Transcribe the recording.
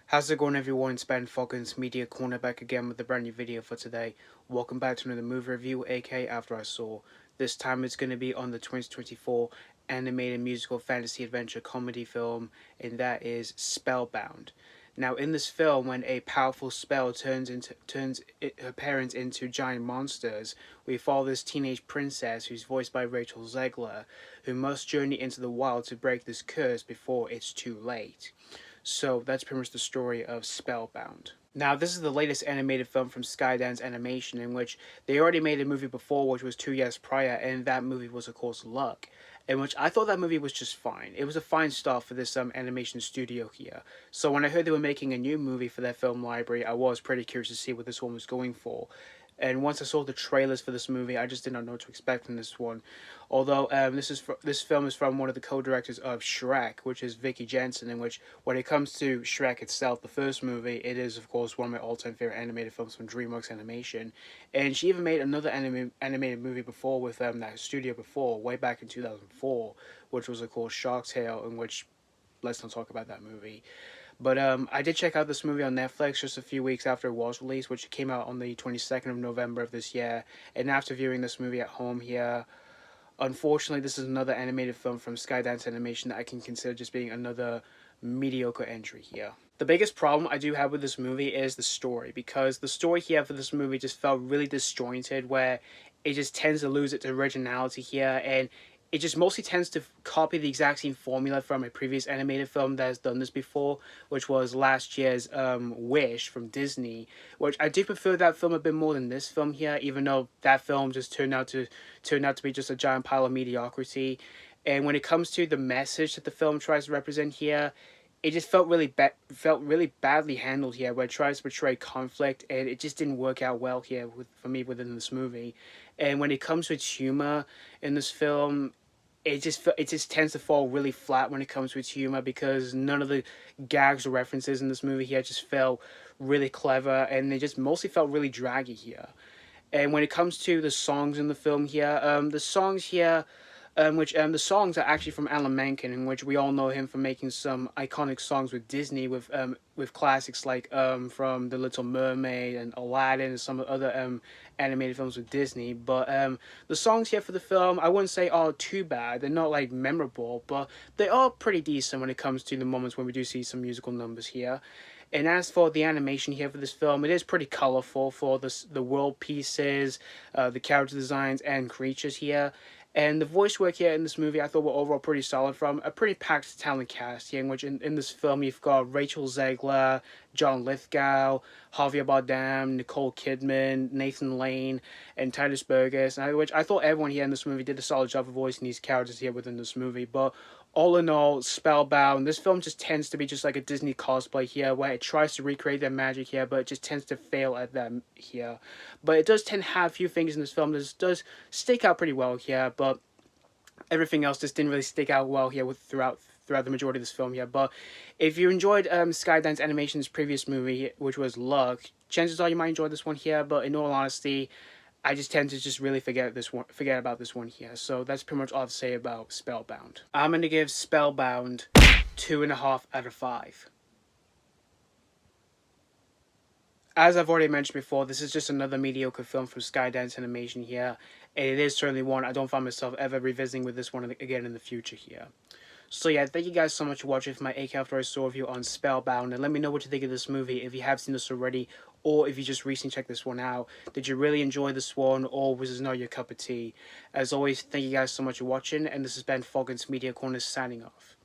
How's it going, everyone? It's Ben Falcon's Media Corner back again with a brand new video for today. Welcome back to another movie review, aka After I Saw. This time it's going to be on the 2024 animated musical fantasy adventure comedy film, and that is Spellbound. Now, in this film, when a powerful spell turns her parents into giant monsters, we follow this teenage princess who's voiced by Rachel Zegler, who must journey into the wild to break this curse before it's too late. So that's pretty much the story of Spellbound. Now, this is the latest animated film from Skydance Animation, in which they already made a movie before, which was 2 years prior, and that movie was, of course, Luck, in which I thought that movie was just fine. It was a fine start for this animation studio here. So when I heard they were making a new movie for their film library, I was pretty curious to see what this one was going for. And once I saw the trailers for this movie, I just did not know what to expect from this one. Although this film is from one of the co-directors of Shrek, which is Vicky Jenson, in which, when it comes to Shrek itself, the first movie, it is, of course, one of my all-time favorite animated films from DreamWorks Animation. And she even made another animated movie before with that studio before, way back in 2004, which was, of course, Shark Tale, in which, let's not talk about that movie. But I did check out this movie on Netflix just a few weeks after it was released, which came out on the 22nd of November of this year. And after viewing this movie at home here, unfortunately, this is another animated film from Skydance Animation that I can consider just being another mediocre entry here. The biggest problem I do have with this movie is the story, because the story here for this movie just felt really disjointed, where it just tends to lose its originality here, and it just mostly tends to copy the exact same formula from a previous animated film that has done this before, which was last year's Wish from Disney, which I do prefer that film a bit more than this film here, even though that film just turned out to be just a giant pile of mediocrity. And when it comes to the message that the film tries to represent here, it just felt really badly handled here, where it tries to portray conflict, and it just didn't work out well here for me within this movie. And when it comes to its humor in this film, it just tends to fall really flat when it comes to its humor, because none of the gags or references in this movie here just felt really clever, and they just mostly felt really draggy here. And when it comes to the songs in the film here, the songs here, the songs are actually from Alan Menken, in which we all know him for making some iconic songs with Disney, with classics like from The Little Mermaid and Aladdin and some other animated films with Disney. But the songs here for the film, I wouldn't say are too bad. They're not like memorable, but they are pretty decent when it comes to the moments when we do see some musical numbers here. And as for the animation here for this film, it is pretty colorful for the world pieces, the character designs, and creatures here. And the voice work here in this movie, I thought were overall pretty solid from a pretty packed talent cast here, in which in this film you've got Rachel Zegler, John Lithgow, Javier Bardem, Nicole Kidman, Nathan Lane, and Tituss Burgess, which I thought everyone here in this movie did a solid job of voicing these characters here within this movie. But all in all, Spellbound, this film just tends to be just like a Disney cosplay here, where it tries to recreate their magic here, but it just tends to fail at that here. But it does tend to have a few things in this film that does stick out pretty well here, but everything else just didn't really stick out well here throughout the majority of this film here. But if you enjoyed Skydance Animation's previous movie, which was Luck, chances are you might enjoy this one here. But in all honesty, I just tend to just really forget about this one here. So that's pretty much all I have to say about Spellbound. I'm gonna give Spellbound 2.5 out of 5. As I've already mentioned before, this is just another mediocre film from Skydance Animation here, and it is certainly one I don't find myself ever revisiting with this one again in the future here. So yeah, thank you guys so much for watching my AK After I Saw review on Spellbound, and let me know what you think of this movie if you have seen this already, or if you just recently checked this one out. Did you really enjoy this one, or was this not your cup of tea? As always, thank you guys so much for watching, and this has been Falcon's Media Corner signing off.